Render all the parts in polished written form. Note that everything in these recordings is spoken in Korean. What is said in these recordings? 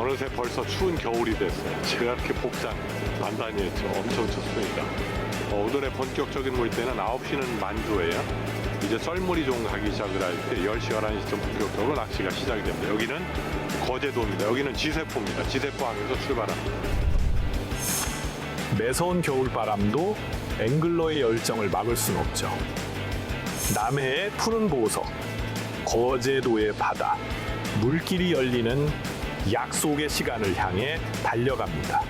어느새 벌써 추운 겨울이 됐어요. 제가 이렇게 복장 단단히 했죠. 엄청 춥습니다. 오늘의 본격적인 물때는 9시는 만조예요. 이제 썰물이 좀 가기 시작을 할 때 10시, 11시쯤 본격적으로 낚시가 시작이 됩니다. 여기는 거제도입니다. 여기는 지세포입니다. 지세포항에서 출발합니다. 매서운 겨울바람도 앵글러의 열정을 막을 순 없죠. 남해의 푸른 보석, 거제도의 바다, 물길이 열리는 약속의 시간을 향해 달려갑니다.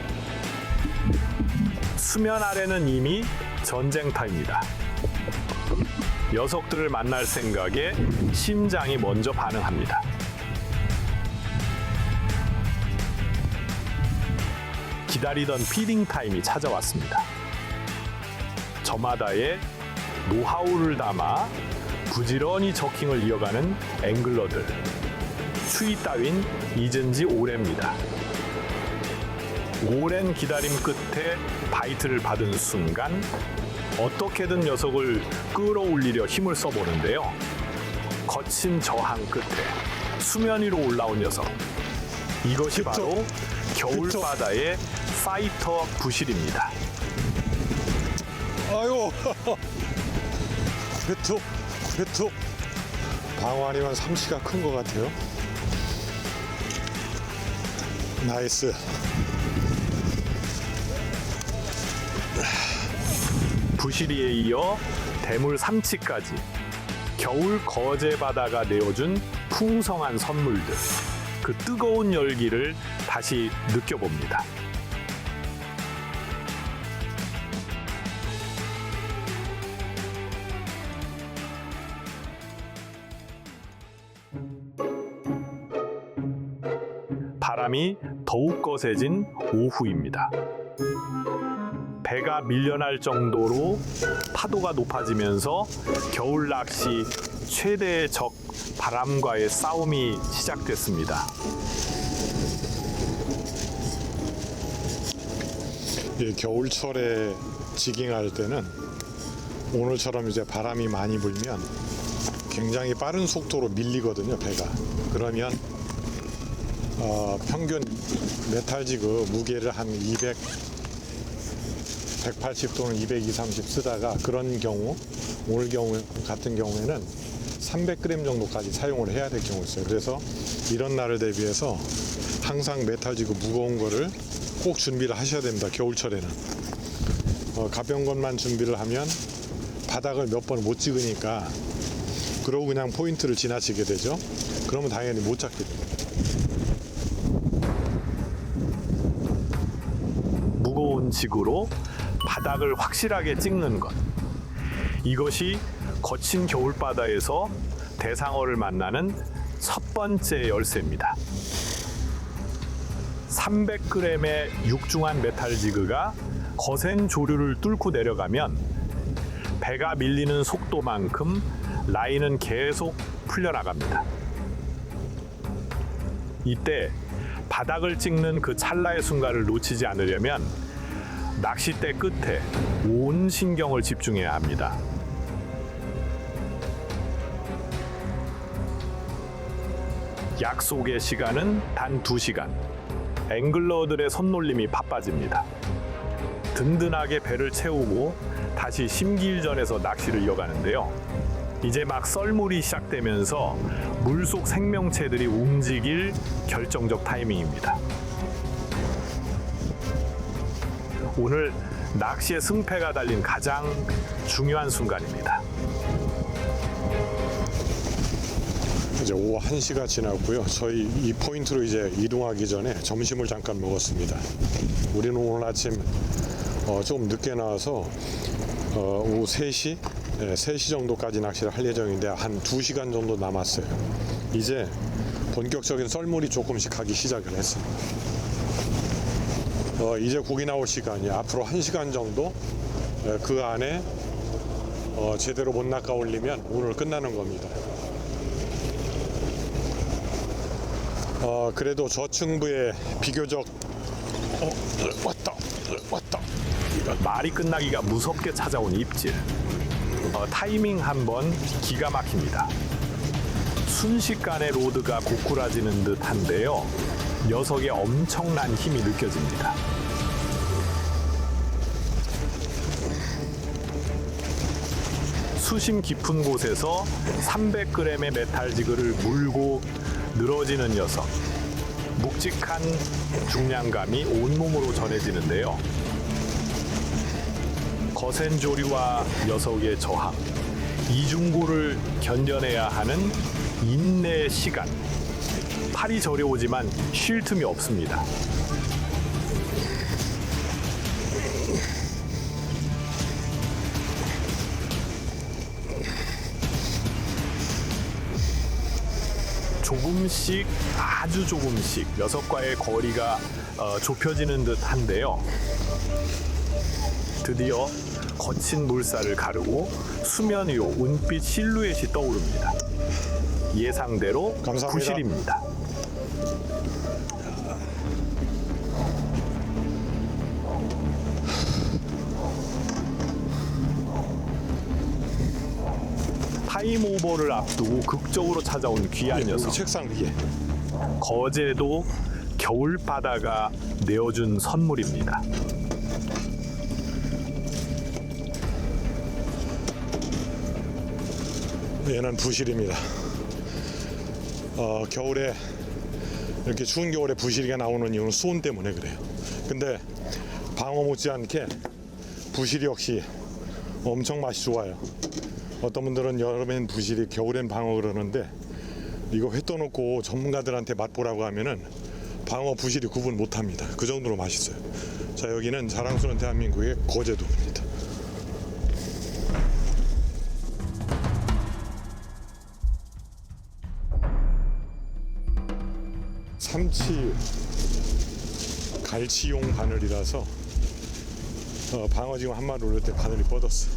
수면 아래는 이미 전쟁터입니다. 녀석들을 만날 생각에 심장이 먼저 반응합니다. 기다리던 피딩 타임이 찾아왔습니다. 저마다의 노하우를 담아 부지런히 저킹을 이어가는 앵글러들. 추위 따윈 잊은 지 오래입니다. 오랜 기다림 끝에 바이트를 받은 순간 어떻게든 녀석을 끌어올리려 힘을 써보는데요. 거친 저항 끝에 수면 위로 올라온 녀석. 이것이 바로 겨울바다의 파이터 부실입니다. 아유, 배툭. 방어 아니면 삼치가 큰 것 같아요. 나이스. 부시리에 이어 대물 삼치까지 겨울 거제 바다가 내어준 풍성한 선물들, 그 뜨거운 열기를 다시 느껴봅니다. 바람이 더욱 거세진 오후입니다. 배가 밀려날 정도로 파도가 높아지면서 겨울 낚시 최대의 적 바람과의 싸움이 시작됐습니다. 겨울철에 지깅할 때는 오늘처럼 이제 바람이 많이 불면 굉장히 빠른 속도로 밀리거든요, 배가. 그러면 평균 메탈지그 무게를 한 180 또는 220, 30 쓰다가 그런 경우, 오늘 경우 같은 경우에는 300g 정도까지 사용을 해야 될 경우 있어요. 그래서 이런 날을 대비해서 항상 메탈지그 무거운 거를 꼭 준비를 하셔야 됩니다. 겨울철에는. 가벼운 것만 준비를 하면 바닥을 몇 번 못 찍으니까 그러고 그냥 포인트를 지나치게 되죠. 그러면 당연히 못 잡게 됩니다. 무거운 지구로 바닥을 확실하게 찍는 것. 이것이 거친 겨울바다에서 대상어를 만나는 첫 번째 열쇠입니다. 300g의 육중한 메탈지그가 거센 조류를 뚫고 내려가면 배가 밀리는 속도만큼 라인은 계속 풀려나갑니다. 이때 바닥을 찍는 그 찰나의 순간을 놓치지 않으려면 낚싯대 끝에 온 신경을 집중해야 합니다. 약속의 시간은 단 2시간. 앵글러들의 손놀림이 바빠집니다. 든든하게 배를 채우고 다시 심기일전에서 낚시를 이어가는데요. 이제 막 썰물이 시작되면서 물속 생명체들이 움직일 결정적 타이밍입니다. 오늘 낚시의 승패가 달린 가장 중요한 순간입니다. 이제 오후 1시가 지났고요. 저희 이 포인트로 이제 이동하기 전에 점심을 잠깐 먹었습니다. 우리는 오늘 아침 조금 늦게 나와서 오후 3시? 네, 3시 정도까지 낚시를 할 예정인데 한 2시간 정도 남았어요. 이제 본격적인 썰물이 조금씩 하기 시작을 했습니다. 이제 고기 나올 시간이 앞으로 1시간 정도 그 안에 제대로 못 낚아 올리면 오늘 끝나는 겁니다. 그래도 저층부에 비교적 왔다. 말이 끝나기가 무섭게 찾아온 입질. 타이밍 한번 기가 막힙니다. 순식간에 로드가 고꾸라지는 듯한데요. 녀석의 엄청난 힘이 느껴집니다. 수심 깊은 곳에서 300g의 메탈지그를 물고 늘어지는 녀석. 묵직한 중량감이 온몸으로 전해지는데요. 거센 조류와 녀석의 저항, 이중고를 견뎌내야 하는 인내의 시간. 팔이 저려오지만 쉴 틈이 없습니다. 조금씩, 아주 조금씩 녀석과의 거리가 좁혀지는 듯 한데요. 드디어 거친 물살을 가르고 수면 위로 은빛 실루엣이 떠오릅니다. 예상대로 감사합니다. 부실입니다. 타임오버를 앞두고 극적으로 찾아온 귀한 우리 녀석. 책상 위에. 거제도 겨울바다가 내어준 선물입니다. 얘는 부실입니다. 겨울에 이렇게 추운 겨울에 부실이가 나오는 이유는 수온 때문에 그래요. 근데 방어 못지않게 부실 역시 엄청 맛이 좋아요. 어떤 분들은 여름엔 부실이, 겨울엔 방어 그러는데 이거 회 떠놓고 전문가들한테 맛보라고 하면은 방어 부실이 구분 못합니다. 그 정도로 맛있어요. 자, 여기는 자랑스러운 대한민국의 거제도입니다. 삼치 갈치용 바늘이라서 방어 지금 한 마리 올릴 때 바늘이 뻗었어.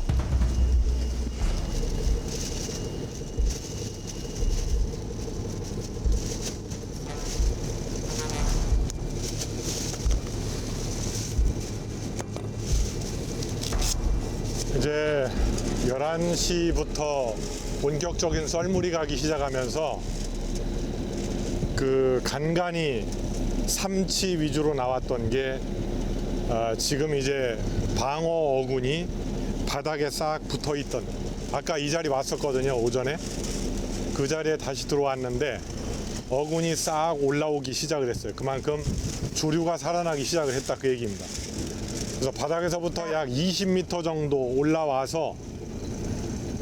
이제 11시부터 본격적인 썰물이 가기 시작하면서 그 간간히 삼치 위주로 나왔던 게 지금 이제 방어 어군이 바닥에 싹 붙어 있던, 아까 이 자리 왔었거든요. 오전에 그 자리에 다시 들어왔는데 어군이 싹 올라오기 시작을 했어요. 그만큼 조류가 살아나기 시작을 했다, 그 얘기입니다. 그래서 바닥에서부터 약 20m 정도 올라와서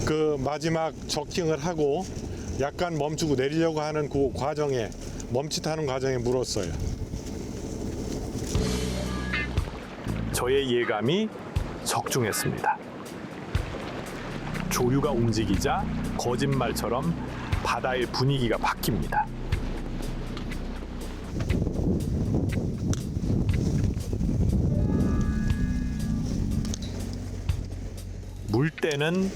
그 마지막 저킹을 하고 약간 멈추고 내리려고 하는 그 과정에, 멈칫하는 과정에 물었어요. 저의 예감이 적중했습니다. 조류가 움직이자 거짓말처럼 바다의 분위기가 바뀝니다. 물때는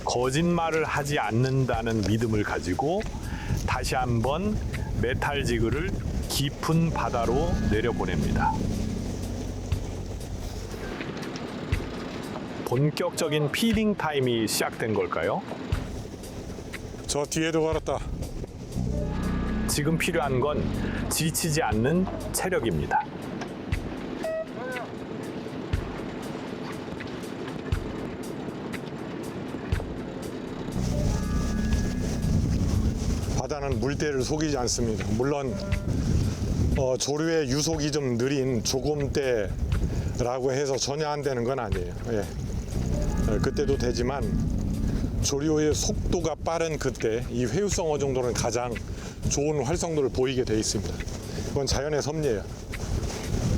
거짓말을 하지 않는다는 믿음을 가지고 다시 한번 메탈지그를 깊은 바다로 내려보냅니다. 본격적인 피딩 타임이 시작된 걸까요? 저 뒤에도 걸었다. 지금 필요한 건 지치지 않는 체력입니다. 바다는 물때를 속이지 않습니다. 물론 조류의 유속이 좀 느린 조금대라고 해서 전혀 안 되는 건 아니에요. 예. 그때도 되지만 조류의 속도가 빠른 그때 이 회유성 어 정도는 가장 좋은 활성도를 보이게 돼 있습니다. 그건 자연의 섭리예요.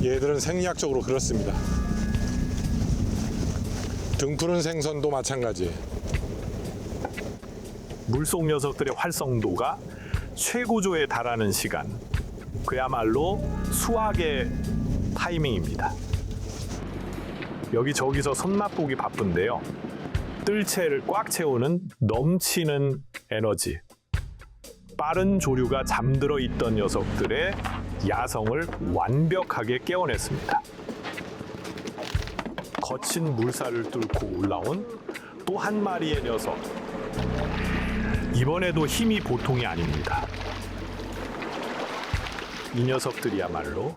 얘들은 생리학적으로 그렇습니다. 등푸른 생선도 마찬가지예요. 물속 녀석들의 활성도가 최고조에 달하는 시간, 그야말로 수학의 타이밍입니다. 여기저기서 손맛보기 바쁜데요. 뜰채를 꽉 채우는 넘치는 에너지. 빠른 조류가 잠들어 있던 녀석들의 야성을 완벽하게 깨워냈습니다. 거친 물살을 뚫고 올라온 또 한 마리의 녀석. 이번에도 힘이 보통이 아닙니다. 이 녀석들이야말로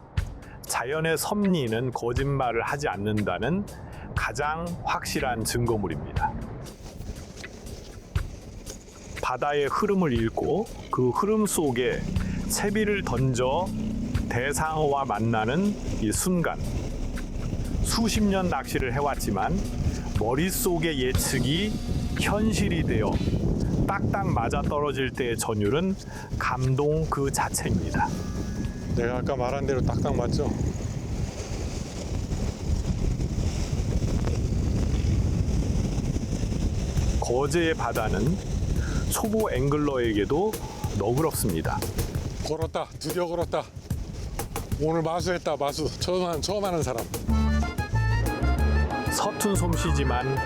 자연의 섭리는 거짓말을 하지 않는다는 가장 확실한 증거물입니다. 바다의 흐름을 읽고 그 흐름 속에 채비를 던져 대상어와 만나는 이 순간, 수십 년 낚시를 해왔지만 머릿속의 예측이 현실이 되어 딱딱 맞아 떨어질 때의 전율은 감동 그 자체입니다. 내가 아까 말한 대로 딱딱 맞죠? 거제의 바다는 초보 앵글러에게도 너그럽습니다. 걸었다. 드디어 걸었다. 오늘 마수했다. 마수. 처음 하는 사람. 서툰 솜씨지만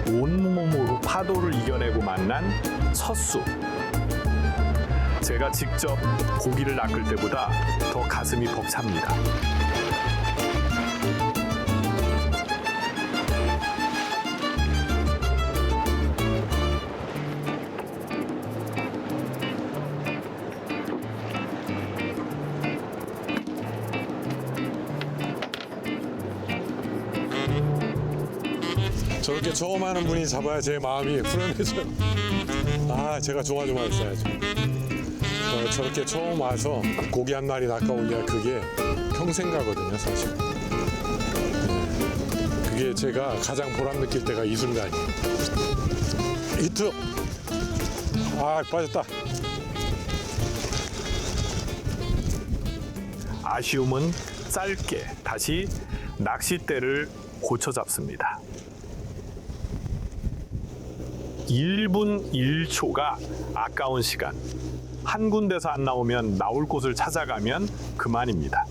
온몸으로 파도를 이겨내고 만난 첫 수. 제가 직접 고기를 낚을 때보다 더 가슴이 벅찹니다. 저렇게 처음 하는 분이 잡아야 제 마음이 후련해져요. 아, 제가 조마조마했어야죠. 저렇게 처음 와서 고기 한 마리 낚아올려야 그게 평생 가거든요, 사실. 그게 제가 가장 보람 느낄 때가 이 순간이에요. 히트! 아, 빠졌다. 아쉬움은 짧게 다시 낚싯대를 고쳐 잡습니다. 1분 1초가 아까운 시간. 한 군데서 안 나오면 나올 곳을 찾아가면 그만입니다.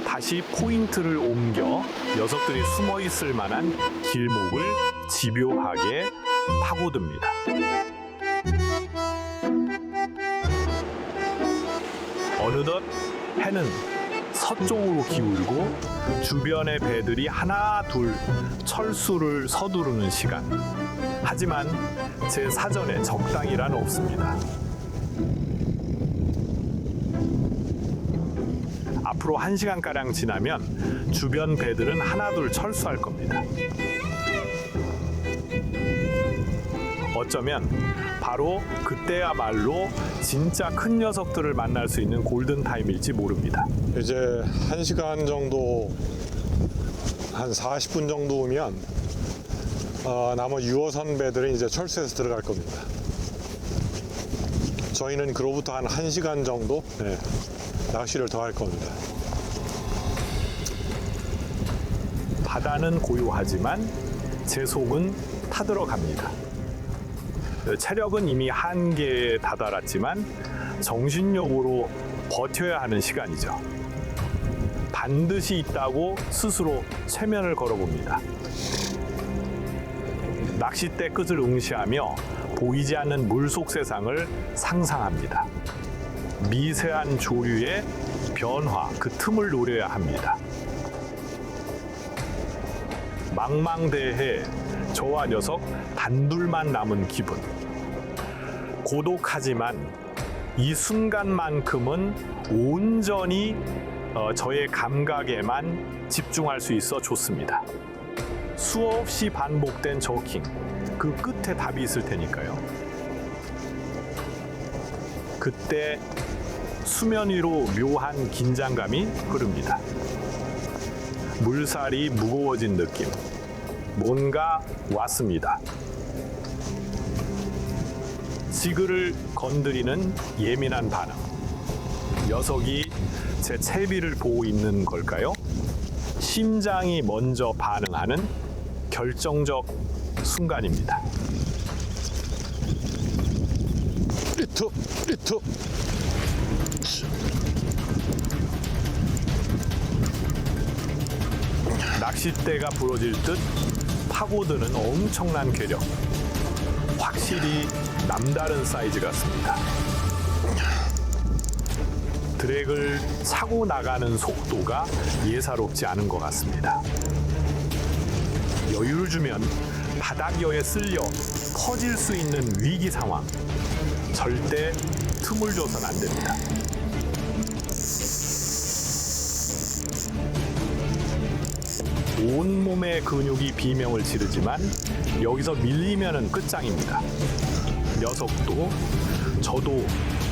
다시 포인트를 옮겨 녀석들이 숨어 있을 만한 길목을 집요하게 파고듭니다. 어느덧 해는 서쪽으로 기울고 주변의 배들이 하나 둘 철수를 서두르는 시간. 하지만 제 사전에 적당이란 없습니다. 앞으로 1시간가량 지나면 주변 배들은 하나 둘 철수할 겁니다. 어쩌면 바로 그때야말로 진짜 큰 녀석들을 만날 수 있는 골든타임일지 모릅니다. 이제 1시간 정도, 한 40분 정도면 나머지 유어선 배들은 이제 철수해서 들어갈 겁니다. 저희는 그로부터 한 1시간 정도 낚시를 더 할 겁니다. 바다는 고요하지만 제 속은 타들어갑니다. 체력은 이미 한계에 다다랐지만 정신력으로 버텨야 하는 시간이죠. 반드시 있다고 스스로 체면을 걸어봅니다. 낚싯대 끝을 응시하며 보이지 않는 물속 세상을 상상합니다. 미세한 조류의 변화, 그 틈을 노려야 합니다. 망망대해 저와 녀석 단둘만 남은 기분. 고독하지만 이 순간만큼은 온전히 저의 감각에만 집중할 수 있어 좋습니다. 수없이 반복된 저킹, 그 끝에 답이 있을 테니까요. 그때 수면 위로 묘한 긴장감이 흐릅니다. 물살이 무거워진 느낌. 뭔가 왔습니다. 지그를 건드리는 예민한 반응. 녀석이 제 채비를 보고 있는 걸까요? 심장이 먼저 반응하는 결정적 순간입니다. 리투! 낚싯대가 부러질 듯 파고드는 엄청난 괴력. 확실히 남다른 사이즈 같습니다. 드랙을 차고 나가는 속도가 예사롭지 않은 것 같습니다. 여유를 주면 바닥여에 쓸려 터질 수 있는 위기 상황. 절대 틈을 줘선 안 됩니다. 온몸의 근육이 비명을 지르지만 여기서 밀리면은 끝장입니다. 녀석도 저도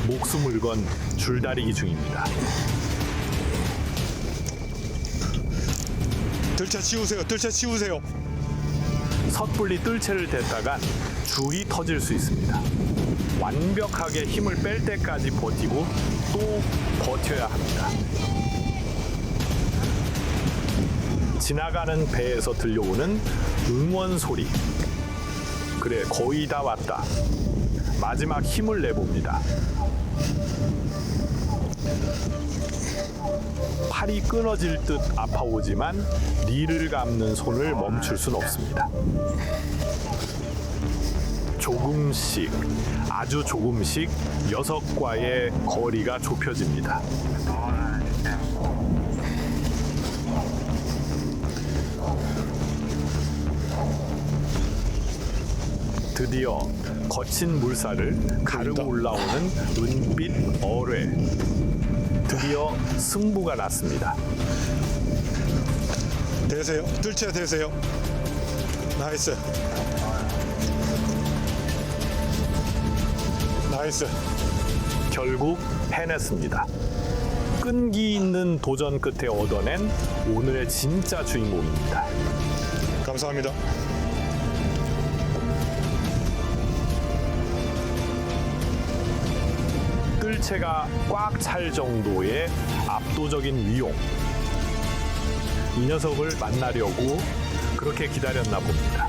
목숨을 건 줄다리기 중입니다. 들차 치우세요. 들차 치우세요. 섣불리 뜰채를 댔다간 줄이 터질 수 있습니다. 완벽하게 힘을 뺄 때까지 버티고 또 버텨야 합니다. 지나가는 배에서 들려오는 응원 소리. 그래, 거의 다 왔다. 마지막 힘을 내봅니다. 팔이 끊어질 듯 아파오지만 니를 감는 손을 멈출 순 없습니다. 조금씩, 아주 조금씩 녀석과의 거리가 좁혀집니다. 드디어 거친 물살을 가르고 올라오는 은빛 어뢰. 드디어 승부가 났습니다. 대세요. 들차 대세요. 나이스. 나이스. 결국 해냈습니다. 끈기 있는 도전 끝에 얻어낸 오늘의 진짜 주인공입니다. 감사합니다. 뜰채가 꽉 찰 정도의 압도적인 위용. 이 녀석을 만나려고 그렇게 기다렸나 봅니다.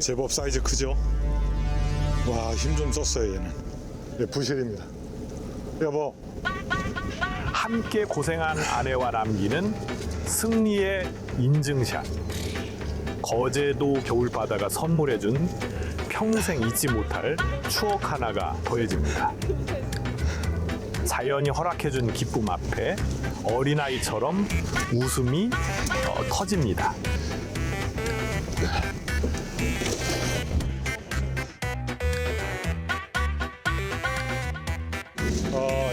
제법 사이즈 크죠? 와, 힘 좀 썼어요, 얘는. 네, 부실입니다. 여보. 함께 고생한 아내와 남기는 승리의 인증샷. 거제도 겨울바다가 선물해준 평생 잊지 못할 추억 하나가 더해집니다. 자연이 허락해준 기쁨 앞에 어린아이처럼 웃음이 터집니다.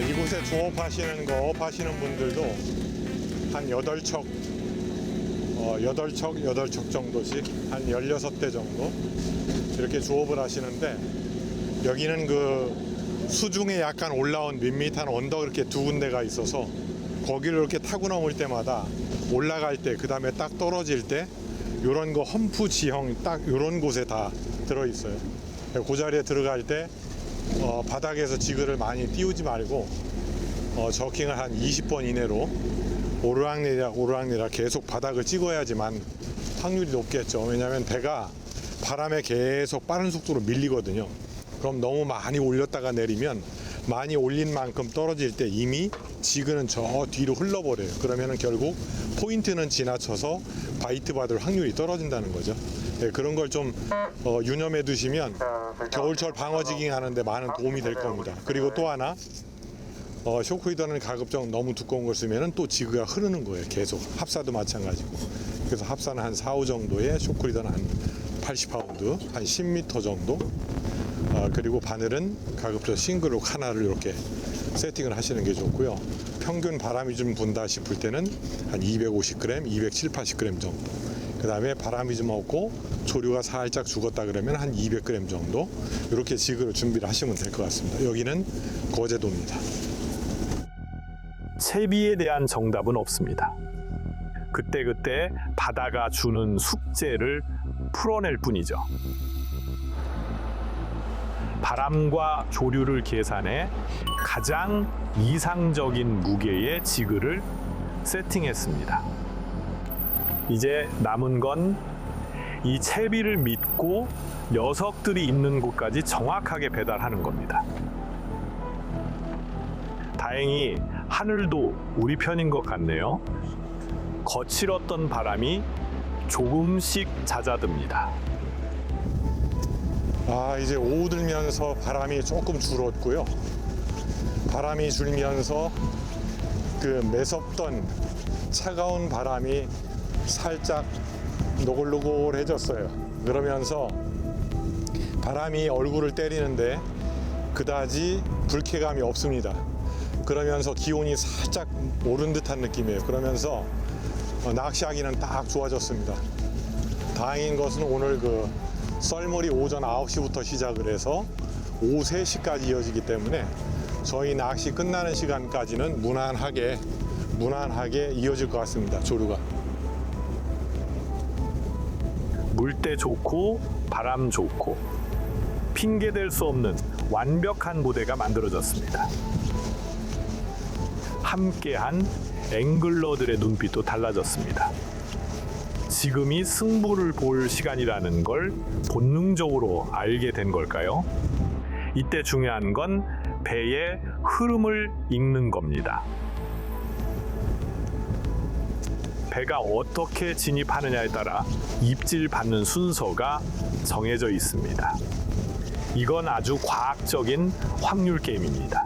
이곳에 조업하시는 거 하시는 분들도 한 8척, 8척 정도씩 한 16대 정도 이렇게 조업을 하시는데, 여기는 그 수중에 약간 올라온 밋밋한 언덕 이렇게 두 군데가 있어서 거기를 이렇게 타고 넘을 때마다 올라갈 때, 그 다음에 딱 떨어질 때 요런 거 험프 지형 딱 요런 곳에 다 들어있어요. 그 자리에 들어갈 때 바닥에서 지그를 많이 띄우지 말고 저킹을 한 20번 이내로 오르락내리락 계속 바닥을 찍어야지만 확률이 높겠죠. 왜냐하면 배가 바람에 계속 빠른 속도로 밀리거든요. 그럼 너무 많이 올렸다가 내리면 많이 올린 만큼 떨어질 때 이미 지그는 저 뒤로 흘러버려요. 그러면은 결국 포인트는 지나쳐서 바이트 받을 확률이 떨어진다는 거죠. 네, 그런 걸 좀 유념해 두시면 겨울철 방어지깅 하는데 많은 도움이 될 겁니다. 그리고 또 하나, 쇼크히더는 가급적 너무 두꺼운 걸 쓰면은 또 지그가 흐르는 거예요. 계속. 합사도 마찬가지고. 그래서 합사는 한 4, 5 정도에, 쇼크히더는 한 80파운드, 한 10m 정도. 그리고 바늘은 가급적 싱글록 하나를 이렇게 세팅을 하시는 게 좋고요. 평균 바람이 좀 분다 싶을 때는 한 250g, 270, 80g 정도. 그 다음에 바람이 좀 없고 조류가 살짝 죽었다 그러면 한 200g 정도. 이렇게 지그를 준비를 하시면 될 것 같습니다. 여기는 거제도입니다. 채비에 대한 정답은 없습니다. 그때그때 바다가 주는 숙제를 풀어낼 뿐이죠. 바람과 조류를 계산해 가장 이상적인 무게의 지그를 세팅했습니다. 이제 남은 건 이 채비를 믿고 녀석들이 있는 곳까지 정확하게 배달하는 겁니다. 다행히 하늘도 우리 편인 것 같네요. 거칠었던 바람이 조금씩 잦아듭니다. 이제 오후 들면서 바람이 조금 줄었고요. 바람이 줄면서 그 매섭던 차가운 바람이 살짝 노골노골해졌어요. 그러면서 바람이 얼굴을 때리는데 그다지 불쾌감이 없습니다. 그러면서 기온이 살짝 오른 듯한 느낌이에요. 그러면서 낚시하기는 딱 좋아졌습니다. 다행인 것은 오늘 그 썰물이 오전 9시부터 시작을 해서 오후 3시까지 이어지기 때문에 저희 낚시 끝나는 시간까지는 무난하게 이어질 것 같습니다. 조류가. 물때 좋고 바람 좋고 핑계댈 수 없는 완벽한 무대가 만들어졌습니다. 함께한 앵글러들의 눈빛도 달라졌습니다. 지금이 승부를 볼 시간이라는 걸 본능적으로 알게 된 걸까요? 이때 중요한 건 배의 흐름을 읽는 겁니다. 배가 어떻게 진입하느냐에 따라 입질 받는 순서가 정해져 있습니다. 이건 아주 과학적인 확률 게임입니다.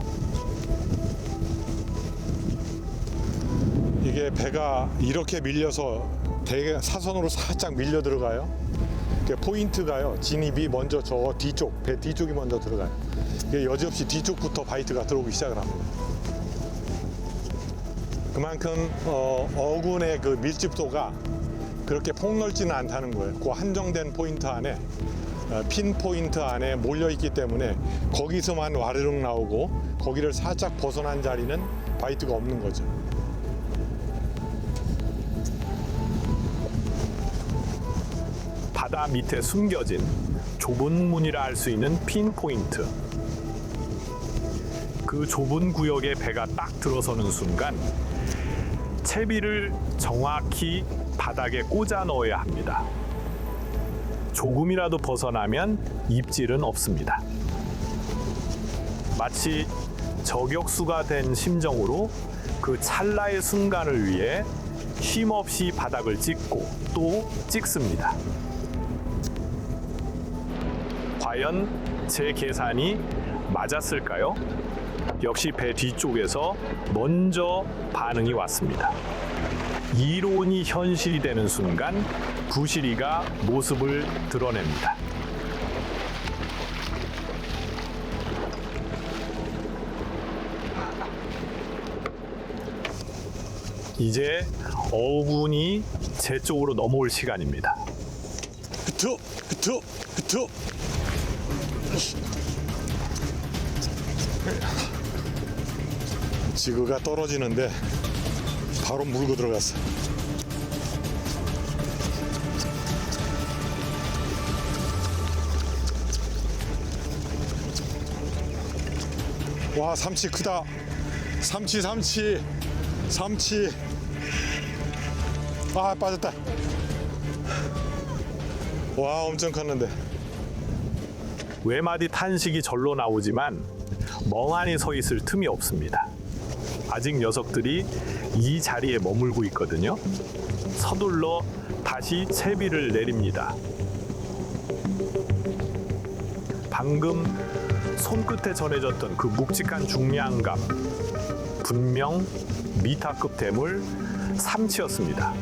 이게 배가 이렇게 밀려서 대게 사선으로 살짝 밀려 들어가요. 포인트가요. 진입이 먼저 저 뒤쪽, 배 뒤쪽이 먼저 들어가요. 이게 여지없이 뒤쪽부터 바이트가 들어오기 시작을 합니다. 그만큼 어군의 그 밀집도가 그렇게 폭넓지는 않다는 거예요. 그 한정된 포인트 안에 핀 포인트 안에 몰려 있기 때문에 거기서만 와르륵 나오고 거기를 살짝 벗어난 자리는 바이트가 없는 거죠. 바다 밑에 숨겨진 좁은 문이라 할 수 있는 핀 포인트. 그 좁은 구역에 배가 딱 들어서는 순간 채비를 정확히 바닥에 꽂아 넣어야 합니다. 조금이라도 벗어나면 입질은 없습니다. 마치 저격수가 된 심정으로 그 찰나의 순간을 위해 쉼없이 바닥을 찍고 또 찍습니다. 과연 제 계산이 맞았을까요? 역시 배 뒤쪽에서 먼저 반응이 왔습니다. 이론이 현실이 되는 순간 부시리가 모습을 드러냅니다. 이제 어군이 제 쪽으로 넘어올 시간입니다. 흐투. 지그가 떨어지는데 바로 물고 들어갔어. 와, 삼치 크다. 삼치. 아, 빠졌다. 와, 엄청 컸는데. 외마디 탄식이 절로 나오지만 멍하니 서 있을 틈이 없습니다. 아직 녀석들이 이 자리에 머물고 있거든요. 서둘러 다시 채비를 내립니다. 방금 손끝에 전해졌던 그 묵직한 중량감, 분명 미타급 대물 삼치였습니다.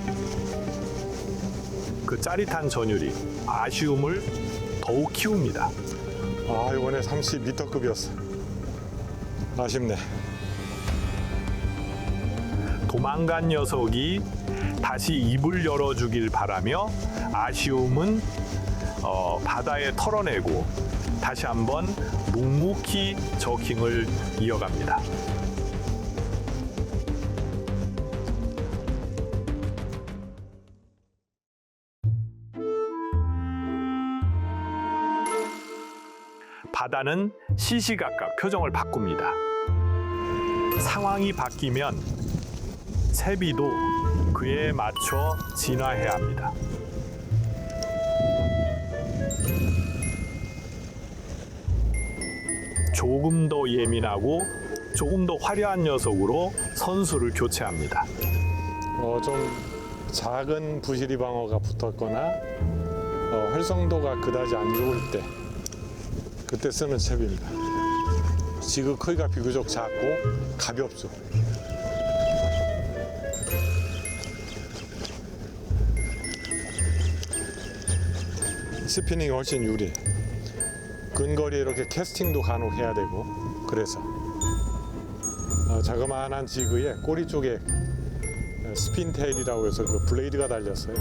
그 짜릿한 전율이 아쉬움을 더욱 키웁니다. 아, 이번에 30m급이었어. 아쉽네. 도망간 녀석이 다시 입을 열어주길 바라며 아쉬움은 바다에 털어내고 다시 한번 묵묵히 저킹을 이어갑니다. 바다는 시시각각 표정을 바꿉니다. 상황이 바뀌면 채비도 그에 맞춰 진화해야 합니다. 조금 더 예민하고 조금 더 화려한 녀석으로 선수를 교체합니다. 좀 작은 부시리 방어가 붙었거나 활성도가 그다지 안 좋을 때 그때 쓰는 채비입니다. 지그 크기가 비교적 작고 가볍죠. 스피닝이 훨씬 유리해. 근거리에 이렇게 캐스팅도 간혹 해야 되고 그래서 자그마한 지그의 꼬리 쪽에 스핀테일이라고 해서 그 블레이드가 달렸어요.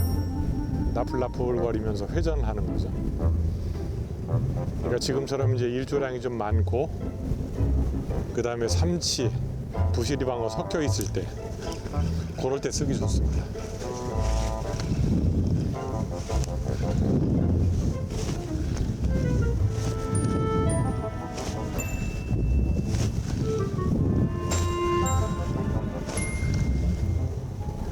나풀나풀거리면서 회전하는 거죠. 그러니까 지금처럼 이제 일조량이 좀 많고 그 다음에 삼치, 부시리방어 섞여 있을 때 그럴 때 쓰기 좋습니다.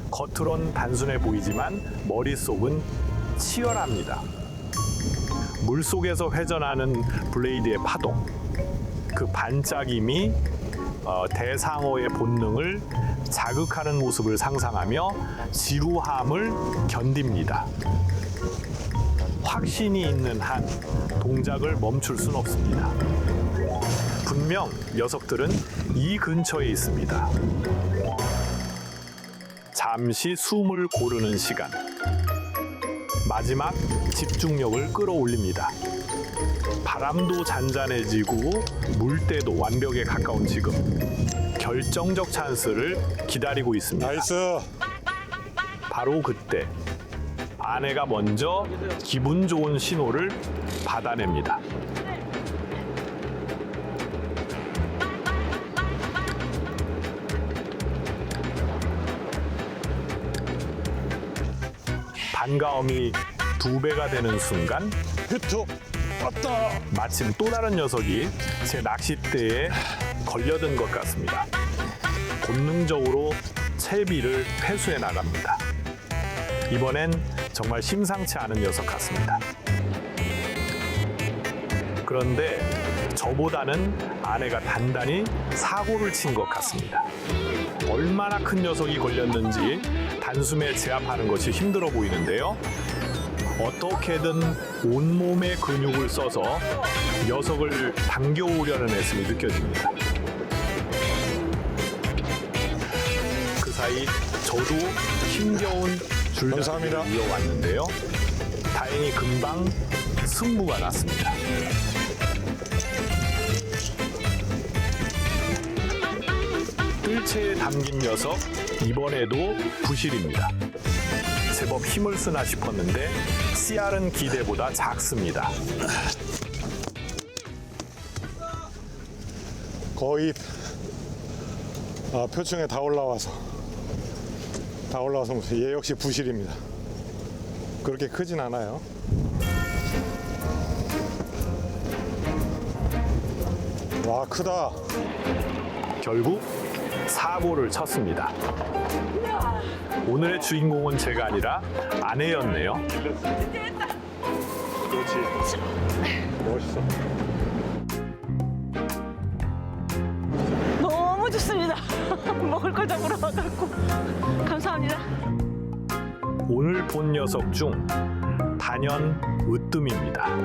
겉으론 단순해 보이지만 머릿속은 치열합니다. 물속에서 회전하는 블레이드의 파동, 그 반짝임이 대상어의 본능을 자극하는 모습을 상상하며 지루함을 견딥니다. 확신이 있는 한 동작을 멈출 수는 없습니다. 분명 녀석들은 이 근처에 있습니다. 잠시 숨을 고르는 시간. 마지막 집중력을 끌어올립니다. 바람도 잔잔해지고 물때도 완벽에 가까운 지금 결정적 찬스를 기다리고 있습니다. 나이스. 바로 그때 아내가 먼저 기분 좋은 신호를 받아냅니다. 반가움이 2배가 되는 순간 히트 왔다. 마침 또 다른 녀석이 제 낚싯대에 걸려든 것 같습니다. 본능적으로 채비를 회수해 나갑니다. 이번엔 정말 심상치 않은 녀석 같습니다. 그런데 저보다는 아내가 단단히 사고를 친 것 같습니다. 얼마나 큰 녀석이 걸렸는지 단숨에 제압하는 것이 힘들어 보이는데요. 어떻게든 온몸의 근육을 써서 녀석을 당겨오려는 애씀이 느껴집니다. 그 사이 저도 힘겨운 감사합니다. 줄다리기를 이어왔는데요. 다행히 금방 승부가 났습니다. 뜰채에 담긴 녀석, 이번에도 부실입니다. 제법 힘을 쓰나 싶었는데 씨알은 기대보다 작습니다. 거의 표층에 다 올라와서 얘 역시 부실입니다. 그렇게 크진 않아요. 와, 크다. 결국 사고를 쳤습니다. 오늘의 주인공은 제가 아니라 아내였네요. 그렇지. 멋있어. 너무 좋습니다. 먹을 걸 잡으러 와갖고 감사합니다. 오늘 본 녀석 중 단연 으뜸입니다.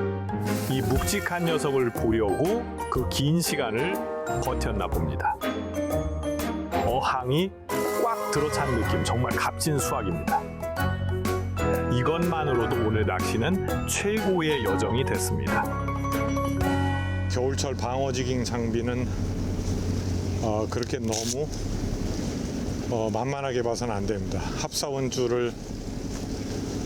이 묵직한 녀석을 보려고 그 긴 시간을 버텼나 봅니다. 어항이 꽉 들어찬 느낌, 정말 값진 수확입니다. 이것만으로도 오늘 낚시는 최고의 여정이 됐습니다. 겨울철 방어지깅 장비는 그렇게 너무 만만하게 봐서는 안 됩니다. 합사원줄을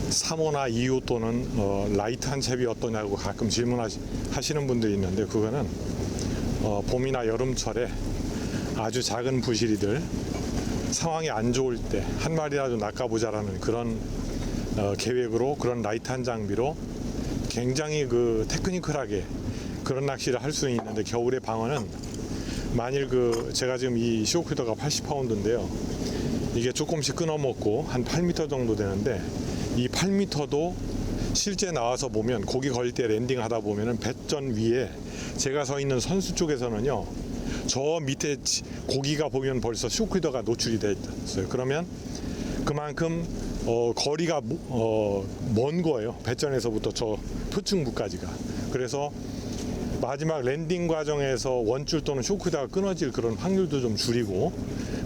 3호나 2호 또는 라이트한 채비 어떠냐고 가끔 질문하시는 분들이 있는데 그거는 봄이나 여름철에 아주 작은 부시리들 상황이 안 좋을 때 한 마리라도 낚아보자라는 그런 계획으로 그런 라이트한 장비로 굉장히 그 테크니컬하게 그런 낚시를 할 수 있는데 겨울의 방어는 만일 제가 지금 이 쇼크더가 80파운드인데요. 이게 조금씩 끊어먹고 한 8m 정도 되는데 이 8m도 실제 나와서 보면 고기 걸릴 때 랜딩 하다 보면은 배전 위에 제가 서 있는 선수 쪽에서는요. 저 밑에 고기가 보면 벌써 쇼크더가 노출이 돼 있어요. 그러면 그만큼 거리가 먼 거예요. 배전에서부터 저 표층부까지가. 그래서 마지막 랜딩 과정에서 원줄 또는 쇼크가 끊어질 그런 확률도 좀 줄이고,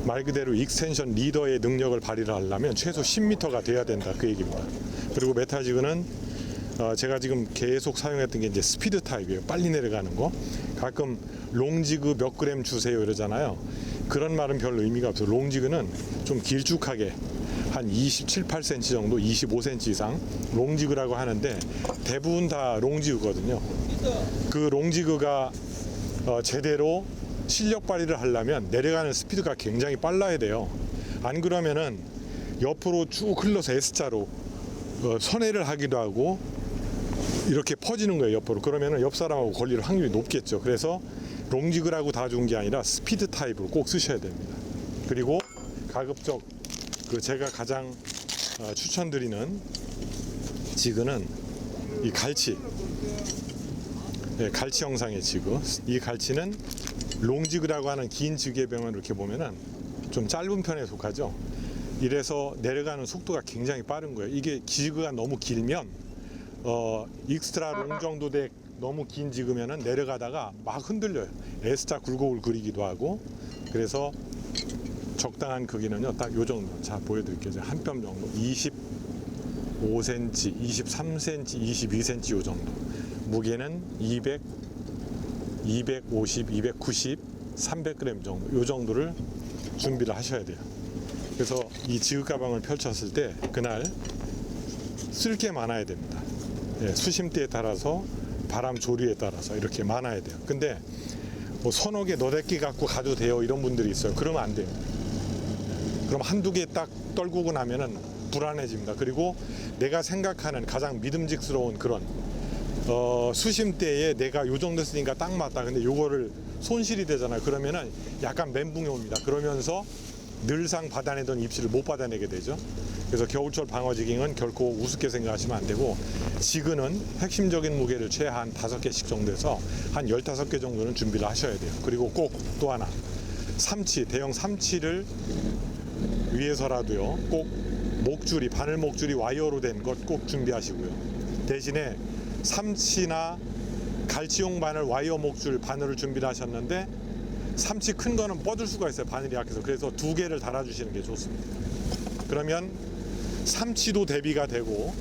말 그대로 익스텐션 리더의 능력을 발휘를 하려면 최소 10m가 돼야 된다, 그 얘기입니다. 그리고 메탈지그는 제가 지금 계속 사용했던 게 이제 스피드 타입이에요. 빨리 내려가는 거. 가끔 롱지그 몇 그램 주세요 이러잖아요. 그런 말은 별 의미가 없어요. 롱지그는 좀 길쭉하게 한 27, 8cm 정도, 25cm 이상 롱지그라고 하는데 대부분 다 롱지그거든요. 그 롱지그가 제대로 실력 발휘를 하려면 내려가는 스피드가 굉장히 빨라야 돼요. 안 그러면은 옆으로 쭉 흘러서 S자로 선회를 하기도 하고 이렇게 퍼지는 거예요, 옆으로. 그러면은 옆 사람하고 걸릴 확률이 높겠죠. 그래서 롱지그라고 다 좋은 게 아니라 스피드 타입으로 꼭 쓰셔야 됩니다. 그리고 가급적 제가 가장 추천드리는 지그는 이 갈치, 갈치 형상의 지그. 이 갈치는 롱지그라고 하는 긴 지그의 병을 이렇게 보면은 좀 짧은 편에 속하죠. 이래서 내려가는 속도가 굉장히 빠른 거예요. 이게 지그가 너무 길면 익스트라 롱 정도 돼 너무 긴 지그면은 내려가다가 막 흔들려요. S자 굴곡을 그리기도 하고. 그래서 적당한 크기는요, 딱 요 정도. 자, 보여드릴게요. 한 뼘 정도. 25cm, 23cm, 22cm 요 정도. 무게는 200, 250, 290, 300g 정도. 요 정도를 준비를 하셔야 돼요. 그래서 이 지그 가방을 펼쳤을 때 그날 쓸 게 많아야 됩니다. 수심대에 따라서 바람 조류에 따라서 이렇게 많아야 돼요. 근데 뭐 서너 개 너댓 개 갖고 가도 돼요 이런 분들이 있어요. 그러면 안 돼요. 그럼 한두 개 딱 떨구고 나면은 불안해집니다. 그리고 내가 생각하는 가장 믿음직스러운 그런 수심대에 내가 요 정도 쓰니까 딱 맞다. 근데 요거를 손실이 되잖아요. 그러면은 약간 멘붕이 옵니다. 그러면서 늘상 받아내던 입질을 못 받아내게 되죠. 그래서 겨울철 방어지깅은 결코 우습게 생각하시면 안 되고, 지그는 핵심적인 무게를 최한 5개씩 정도 해서 한 15개 정도는 준비를 하셔야 돼요. 그리고 꼭 또 하나, 삼치, 대형 삼치를 위해서라도요, 꼭 목줄이, 바늘 목줄이 와이어로 된 것 꼭 준비하시고요. 대신에 삼치나 갈치용 바늘 와이어 목줄 바늘을 준비를 하셨는데 삼치 큰 거는 뻗을 수가 있어요, 바늘이 약해서. 그래서 2개를 달아주시는 게 좋습니다. 그러면 삼치도 대비가 되고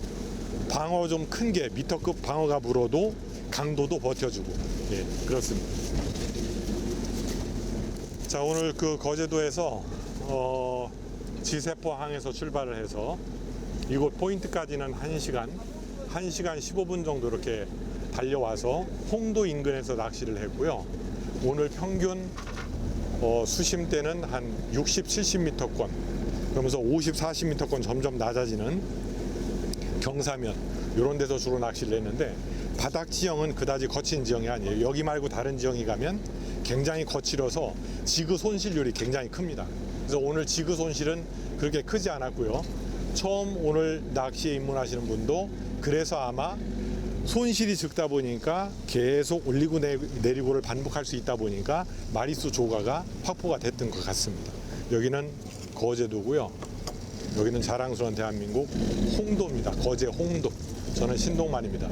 방어 좀 큰 게 미터급 방어가 물어도 강도도 버텨주고, 예, 그렇습니다. 자, 오늘 그 거제도에서 지세포항에서 출발을 해서 이곳 포인트까지는 1시간 15분 정도 이렇게 달려와서 홍도 인근에서 낚시를 했고요. 오늘 평균 수심대는 한 60, 70m권, 그러면서 50, 40m권 점점 낮아지는 경사면 이런 데서 주로 낚시를 했는데, 바닥 지형은 그다지 거친 지형이 아니에요. 여기 말고 다른 지형이 가면 굉장히 거칠어서 지그 손실률이 굉장히 큽니다. 그래서 오늘 지그 손실은 그렇게 크지 않았고요. 처음 오늘 낚시에 입문하시는 분도 그래서 아마 손실이 적다 보니까 계속 올리고 내리고를 반복할 수 있다 보니까 마리수 조가가 확보가 됐던 것 같습니다. 여기는 거제도고요. 여기는 자랑스러운 대한민국 홍도입니다. 거제 홍도. 저는 신동만입니다.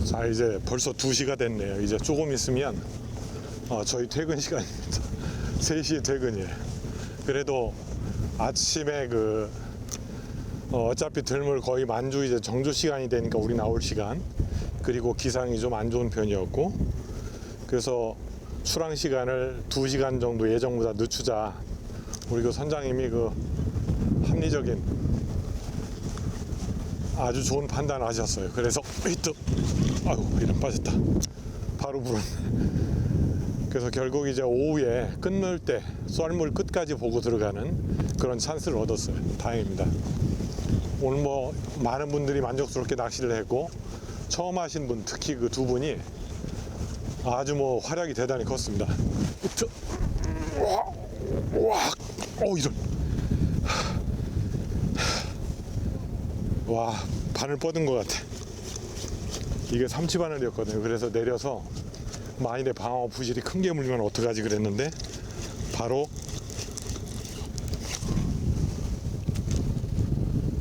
자, 이제 벌써 2시가 됐네요. 이제 조금 있으면 저희 퇴근 시간입니다. 3시에 퇴근이에요. 그래도 아침에 어차피 들물 거의 만주 이제 정조 시간이 되니까 우리 나올 시간, 그리고 기상이 좀 안 좋은 편이었고, 그래서 출항 시간을 2시간 정도 예정보다 늦추자. 우리 그 선장님이 합리적인 아주 좋은 판단을 하셨어요. 그래서 아유, 이름 빠졌다. 바로 불었네. 그래서 결국 이제 오후에 끝물 때 썰물 끝까지 보고 들어가는 그런 찬스를 얻었어요. 다행입니다. 오늘 뭐 많은 분들이 만족스럽게 낚시를 했고, 처음 하신 분, 특히 그 2분이 아주 뭐 활약이 대단히 컸습니다. 이런. 와, 바늘 뻗은 것 같아. 이게 삼치바늘이었거든요. 그래서 내려서 만일에 방어 부실이 큰 게 물리면 어떡하지 그랬는데 바로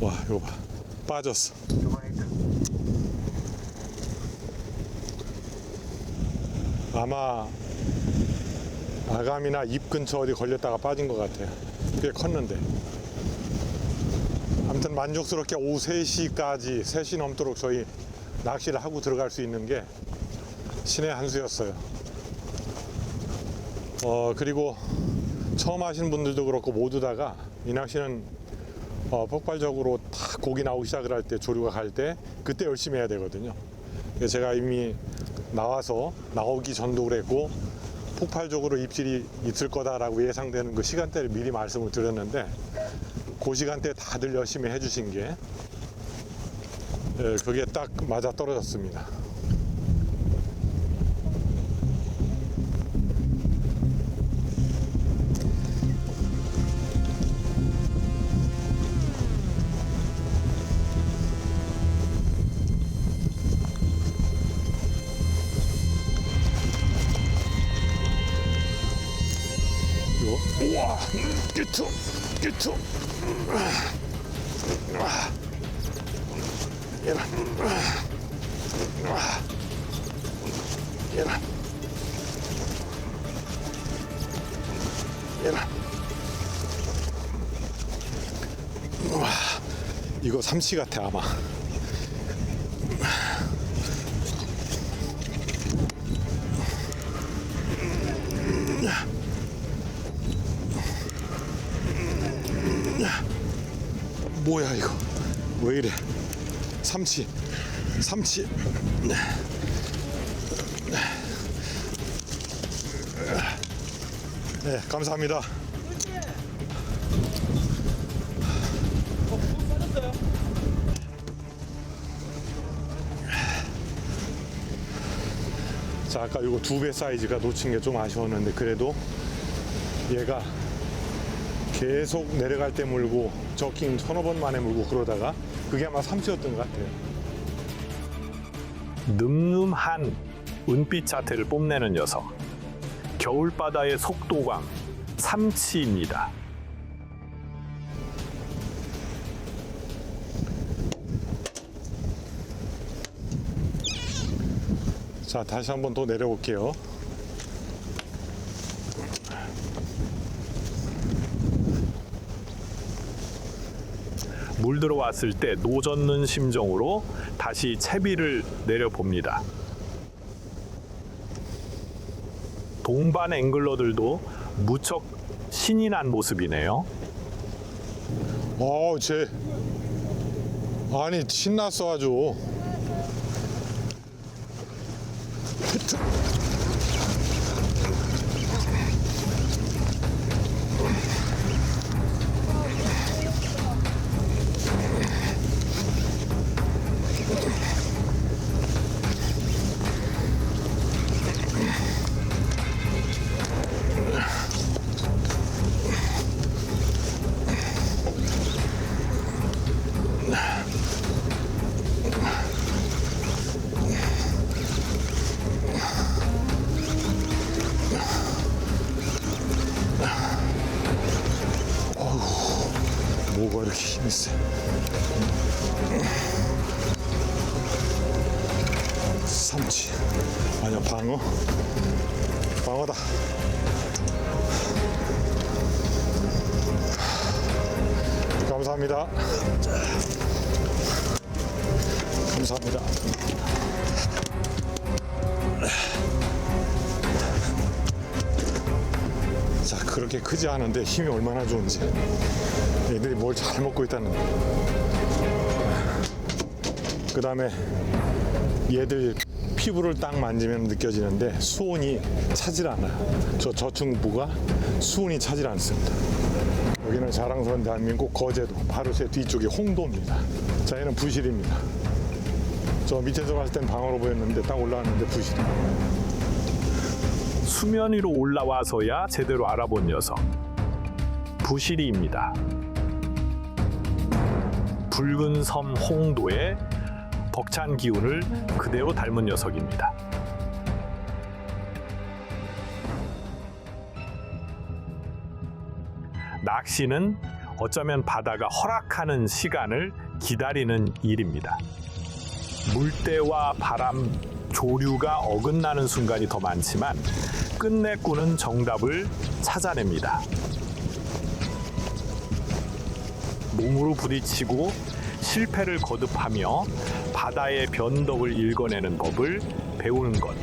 와 이거 봐 빠졌어. 아마 아감이나 입 근처 어디 걸렸다가 빠진 것 같아요. 꽤 컸는데. 아무튼 만족스럽게 오후 3시까지 3시 넘도록 저희 낚시를 하고 들어갈 수 있는 게 신의 한 수였어요. 그리고 처음 하시는 분들도 그렇고 모두 다가 이 낚시는 폭발적으로 다 고기 나오기 시작을 할 때 조류가 갈 때 그때 열심히 해야 되거든요. 제가 이미 나와서 나오기 전도 그랬고 폭발적으로 입질이 있을 거다라고 예상되는 그 시간대를 미리 말씀을 드렸는데 그 시간대에 다들 열심히 해주신 게 그게 딱 맞아 떨어졌습니다. 우와, 끼투. 얘라. 와, 이거 삼치 같아 아마. 뭐야 이거 왜 이래? 삼치 네 감사합니다. 자 아까 이거 2배 사이즈가 놓친 게 좀 아쉬웠는데 그래도 얘가 계속 내려갈 때 물고 저킹 1000여 번 만에 물고 그러다가 그게 아마 삼치였던 것 같아요. 늠름한 은빛 자태를 뽐내는 녀석, 겨울바다의 속도광 삼치입니다. 자 다시 한번 더 내려볼게요. 물 들어왔을 때 노젓는 심정으로 다시 채비를 내려봅니다. 동반 앵글러들도 무척 신이 난 모습이네요. 쟤 아니 신났어 아주. 뭐가 이렇게 힘이 세? 삼치 아니야 방어다. 감사합니다. 감사합니다. 자 그렇게 크지 않은데 힘이 얼마나 좋은지 얘들이 뭘 잘 먹고 있다는. 그 다음에 얘들 피부를 딱 만지면 느껴지는데 수온이 차질 않아요. 저 저층부가 수온이 차질 않습니다. 여기는 자랑스러운 대한민국 거제도 바로 제 뒤쪽이 홍도입니다. 자 얘는 부실입니다. 저 밑에서 봤을 땐 방어로 보였는데 딱 올라왔는데 부실이에요. 수면 위로 올라와서야 제대로 알아본 녀석, 부시리입니다. 붉은 섬 홍도에 벅찬 기운을 그대로 닮은 녀석입니다. 낚시는 어쩌면 바다가 허락하는 시간을 기다리는 일입니다. 물때와 바람, 조류가 어긋나는 순간이 더 많지만 끝내 꾸는 정답을 찾아냅니다. 몸으로 부딪히고 실패를 거듭하며 바다의 변덕을 읽어내는 법을 배우는 것.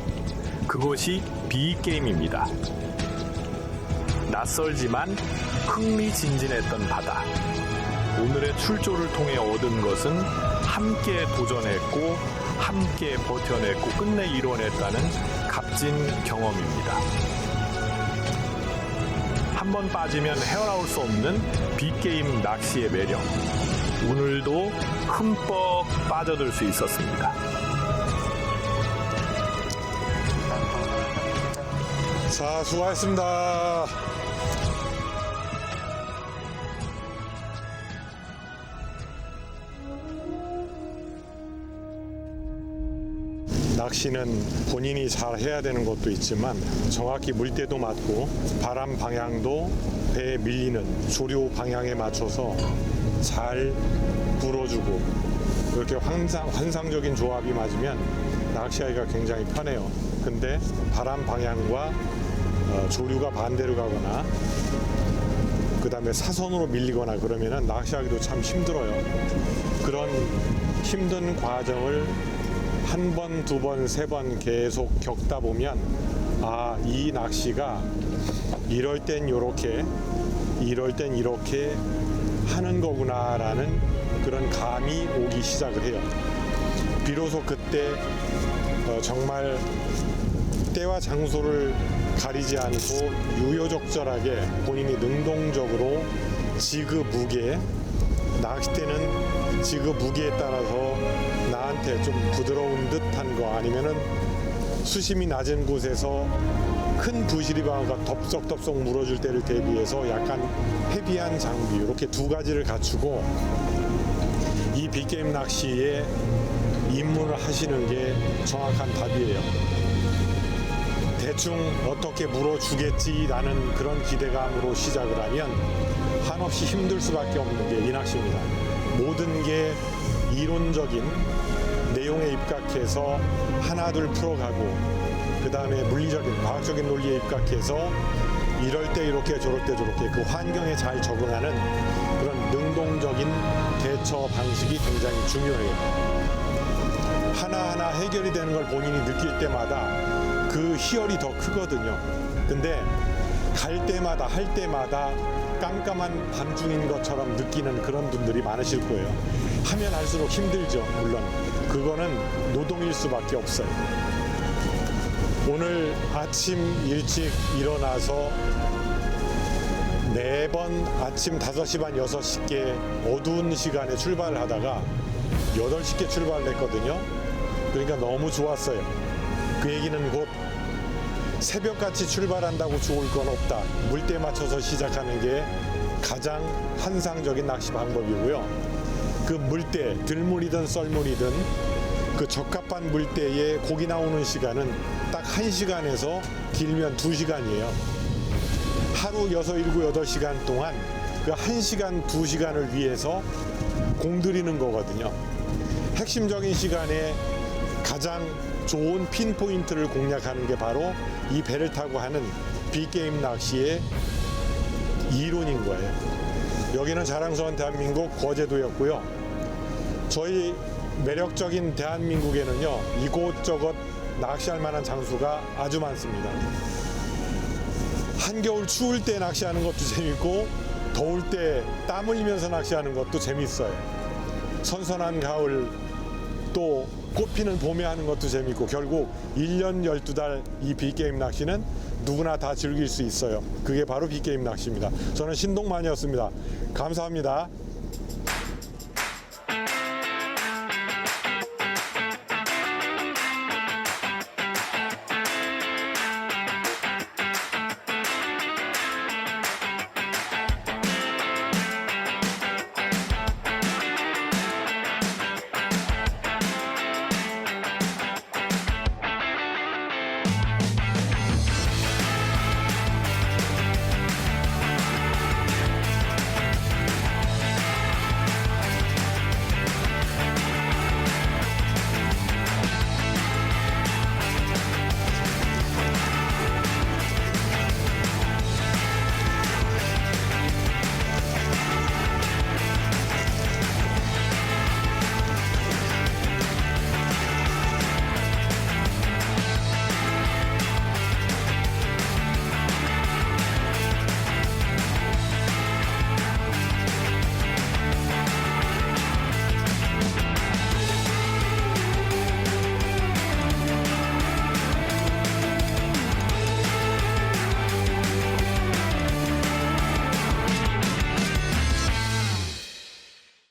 그것이 비게임입니다. 낯설지만 흥미진진했던 바다. 오늘의 출조를 통해 얻은 것은 함께 도전했고 함께 버텨냈고 끝내 이뤄냈다는 값진 경험입니다. 한번 빠지면 헤어나올 수 없는 빅게임 낚시의 매력. 오늘도 흠뻑 빠져들 수 있었습니다. 자, 수고하셨습니다. 낚시는 본인이 잘 해야 되는 것도 있지만 정확히 물때도 맞고 바람 방향도 배에 밀리는 조류 방향에 맞춰서 잘 불어주고 이렇게 환상적인 조합이 맞으면 낚시하기가 굉장히 편해요. 근데 바람 방향과 조류가 반대로 가거나 그 다음에 사선으로 밀리거나 그러면은 낚시하기도 참 힘들어요. 그런 힘든 과정을 한 번, 두 번, 세 번 계속 겪다 보면 아, 이 낚시가 이럴 땐 요렇게, 이럴 땐 이렇게 하는 거구나라는 그런 감이 오기 시작을 해요. 비로소 그때 정말 때와 장소를 가리지 않고 유효적절하게 본인이 능동적으로 지그무게, 낚싯대는 지그무게에 따라서 나한테 좀 부드러운 듯한 거 아니면은 수심이 낮은 곳에서 큰 부시리방어가 덥석덥석 물어줄 때를 대비해서 약간 헤비한 장비 이렇게 두 가지를 갖추고 이 빅게임 낚시에 입문을 하시는 게 정확한 답이에요. 대충 어떻게 물어주겠지라는 그런 기대감으로 시작을 하면 한없이 힘들 수밖에 없는 게 이 낚시입니다. 모든 게 이론적인 내용에 입각해서 하나둘 풀어가고 그 다음에 물리적인 과학적인 논리에 입각해서 이럴 때 이렇게 저럴 때 저렇게 그 환경에 잘 적응하는 그런 능동적인 대처 방식이 굉장히 중요해요. 하나하나 해결이 되는 걸 본인이 느낄 때마다 그 희열이 더 크거든요. 근데 갈 때마다 할 때마다 깜깜한 밤중인 것처럼 느끼는 그런 분들이 많으실 거예요. 하면 할수록 힘들죠. 물론 그거는 노동일 수밖에 없어요. 오늘 아침 일찍 일어나서 매번 아침 5시 반 6시께 어두운 시간에 출발을 하다가 8시께 출발을 했거든요. 그러니까 너무 좋았어요. 그 얘기는 곧 새벽같이 출발한다고 좋을 건 없다. 물때 맞춰서 시작하는 게 가장 환상적인 낚시 방법이고요. 그 물때, 들물이든 썰물이든 그 적합한 물때에 고기 나오는 시간은 딱 1시간에서 길면 2시간이에요. 하루 6, 7, 8시간 동안 그 1시간, 2시간을 위해서 공들이는 거거든요. 핵심적인 시간에 가장 좋은 핀포인트를 공략하는 게 바로 이 배를 타고 하는 빅게임 낚시의 이론인 거예요. 여기는 자랑스러운 대한민국 거제도였고요. 저희 매력적인 대한민국에는요, 이곳저곳 낚시할 만한 장소가 아주 많습니다. 한겨울 추울 때 낚시하는 것도 재밌고 더울 때 땀 흘리면서 낚시하는 것도 재밌어요. 선선한 가을 또 꽃피는 봄에 하는 것도 재밌고 결국 1년 12달 이 빅게임 낚시는 누구나 다 즐길 수 있어요. 그게 바로 빅게임 낚시입니다. 저는 신동만이었습니다. 감사합니다.